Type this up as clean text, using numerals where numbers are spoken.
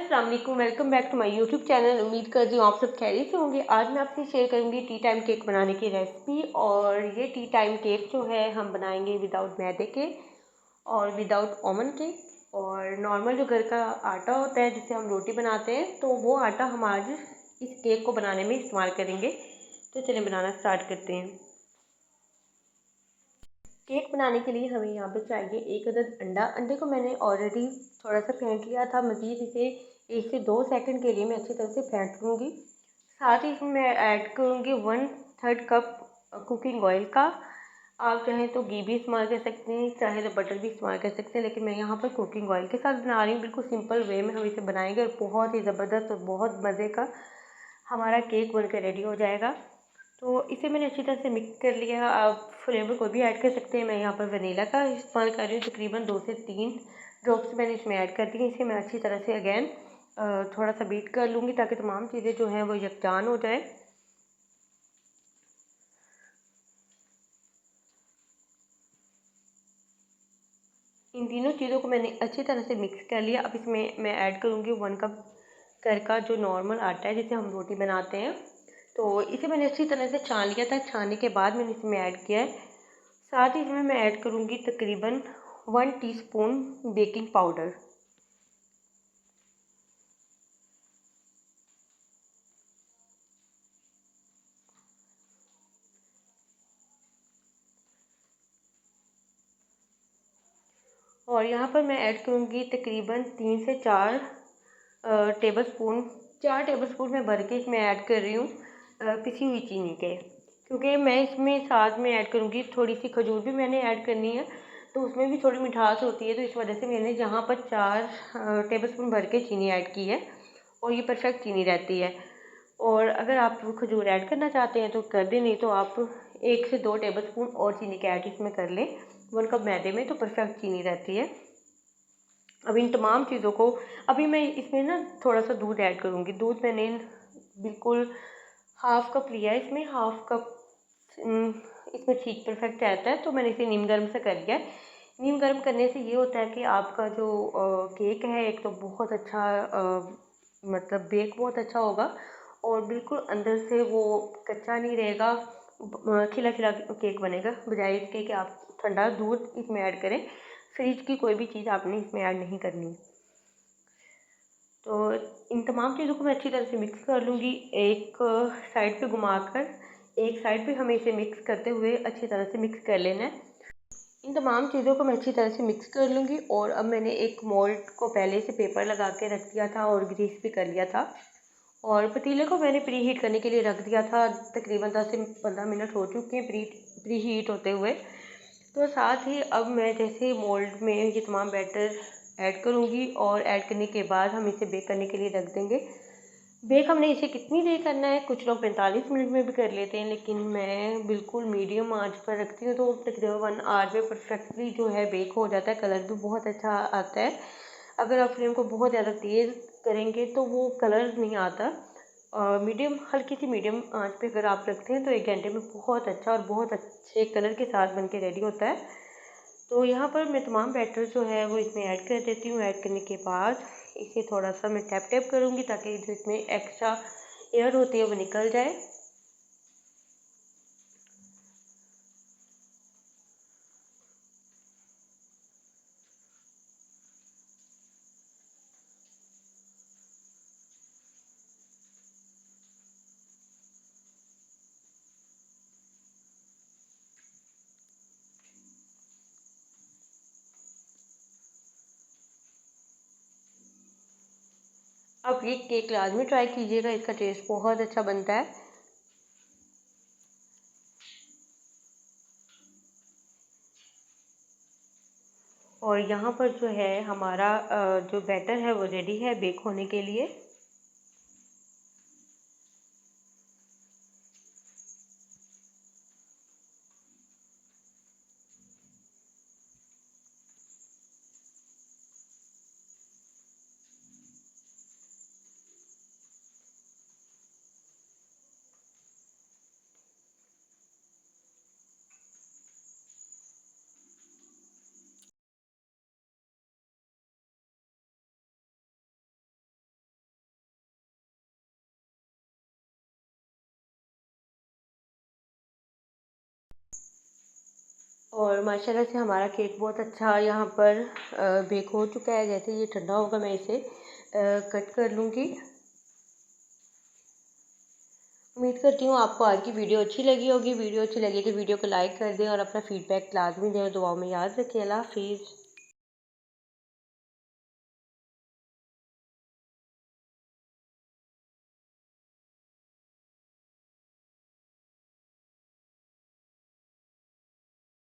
अस्सलाम वालेकुम, welcome back to my YouTube channel. उम्मीद करती हूँ आप सब खैरियत से होंगे। आज मैं आपसे शेयर करूँगी टी टाइम केक बनाने की रेसिपी। और ये टी टाइम केक जो है हम बनाएंगे विदाउट मैदे के और विदाउट ओवन के। और नॉर्मल जो घर का आटा होता है जिससे हम रोटी बनाते हैं, तो वो आटा हम आज इस केक को बनाने में इस्तेमाल करेंगे। तो चलिए बनाना स्टार्ट करते हैं। केक बनाने के लिए हमें यहाँ पे चाहिए एक अदद अंडा। अंडे को मैंने ऑलरेडी थोड़ा सा फेंट लिया था। मज़ीद इसे 1 से 2 सेकंड के लिए मैं अच्छी तरह से फेंट लूँगी। साथ ही इसमें मैं ऐड करूँगी 1/3 कप कुकिंग ऑयल का। आप चाहें तो घी भी इस्तेमाल कर सकते हैं, चाहे तो बटर भी इस्तेमाल कर सकते हैं, लेकिन मैं यहाँ पर कुकिंग ऑयल के साथ बना रही हूँ। बिल्कुल सिंपल वे में हम इसे बनाएंगे और बहुत ही ज़बरदस्त और बहुत मज़े का हमारा केक बनकर रेडी हो जाएगा। तो इसे मैंने अच्छी तरह से मिक्स कर लिया। आप फ्लेवर कोई भी ऐड कर सकते हैं। मैं यहाँ पर वनीला का इस्तेमाल कर रही हूँ। तकरीबन 2 से 3 ड्रॉप्स मैंने इसमें ऐड कर दी। इसे मैं अच्छी तरह से अगेन थोड़ा सा बीट कर लूँगी ताकि तमाम चीज़ें जो हैं वो यकजान हो जाए। इन तीनों चीज़ों को मैंने अच्छी तरह से मिक्स कर लिया। अब इसमें मैं ऐड करूँगी 1 कप घर का जो नॉर्मल आटा है जिससे हम रोटी बनाते हैं। तो इसे मैंने अच्छी तरह से छान लिया था। छानने के बाद मैंने इसमें ऐड किया है। साथ ही इसमें मैं ऐड करूँगी तकरीबन 1 टीस्पून बेकिंग पाउडर। और यहाँ पर मैं ऐड करूँगी तकरीबन 3 से 4 टेबलस्पून। 4 टेबलस्पून मैं भर के इसमें ऐड कर रही हूँ पिसी हुई चीनी के, क्योंकि मैं इसमें साथ में ऐड करूँगी थोड़ी सी खजूर भी मैंने ऐड करनी है, तो उसमें भी थोड़ी मिठास होती है। तो इस वजह से मैंने यहाँ पर 4 टेबलस्पून भर के चीनी ऐड की है और ये परफेक्ट चीनी रहती है। और अगर आप खजूर ऐड करना चाहते हैं तो कर दें, नहीं तो आप 1 से 2 टेबलस्पून और चीनी के ऐड इसमें कर लें। 1 कप मैदे में तो परफेक्ट चीनी रहती है। अब इन तमाम चीज़ों को अभी मैं इसमें ना थोड़ा सा दूध ऐड करूँगी। दूध मैंने बिल्कुल हाफ़ कप लिया है। इसमें हाफ़ कप इसमें ठीक परफेक्ट रहता है। तो मैंने इसे नीम गर्म से कर लिया है। नीम गर्म करने से ये होता है कि आपका जो केक है एक तो बहुत अच्छा मतलब बेक बहुत अच्छा होगा और बिल्कुल अंदर से वो कच्चा नहीं रहेगा, खिला खिला केक बनेगा, बजाय इसके कि आप ठंडा दूध इसमें ऐड करें। फ्रिज की कोई भी चीज़ आपने इसमें ऐड नहीं करनी। तो इन तमाम चीज़ों को मैं अच्छी तरह से मिक्स कर लूँगी। एक साइड पे घुमाकर एक साइड पे हमें इसे मिक्स करते हुए अच्छी तरह से मिक्स कर लेना है। इन तमाम चीज़ों को मैं अच्छी तरह से मिक्स कर लूँगी। और अब मैंने एक मोल्ड को पहले से पेपर लगा के रख दिया था और ग्रीस भी कर लिया था। और पतीले को मैंने प्री हीट करने के लिए रख दिया था। तकरीबन 10 से 15 मिनट हो चुके हैं प्री हीट होते हुए। तो साथ ही अब मैं जैसे मोल्ड में ये तमाम बैटर ऐड करूँगी और ऐड करने के बाद हम इसे बेक करने के लिए रख देंगे। बेक हमने इसे कितनी देर करना है, कुछ लोग 45 मिनट में भी कर लेते हैं, लेकिन मैं बिल्कुल मीडियम आंच पर रखती हूँ। तो तकरीबन 1 आवर में परफेक्टली जो है बेक हो जाता है। कलर भी बहुत अच्छा आता है। अगर आप फ्लेम को बहुत ज़्यादा तेज़ करेंगे तो वो कलर नहीं आता। और मीडियम हल्की सी मीडियम आंच पे अगर आप रखते हैं तो 1 घंटे में बहुत अच्छा और बहुत अच्छे कलर के साथ बन के रेडी होता है। तो यहाँ पर मैं तमाम बैटर जो है वो इसमें ऐड कर देती हूँ। ऐड करने के बाद इसे थोड़ा सा मैं टैप टैप करूँगी ताकि जो इसमें एक्स्ट्रा एयर होती है वो निकल जाए। अब ये केक लाजमी ट्राई कीजिएगा, इसका टेस्ट बहुत अच्छा बनता है। और यहाँ पर जो है हमारा जो बैटर है वो रेडी है बेक होने के लिए। और माशाल्लाह से हमारा केक बहुत अच्छा यहाँ पर बेक हो चुका है। जैसे ये ठंडा होगा मैं इसे कट कर लूँगी। उम्मीद करती हूँ आपको आज की वीडियो अच्छी लगी होगी। वीडियो अच्छी लगी तो वीडियो को लाइक कर दें और अपना फीडबैक लाजमी दें और दुआओं में याद रखें। अल्लाह हाफिज़।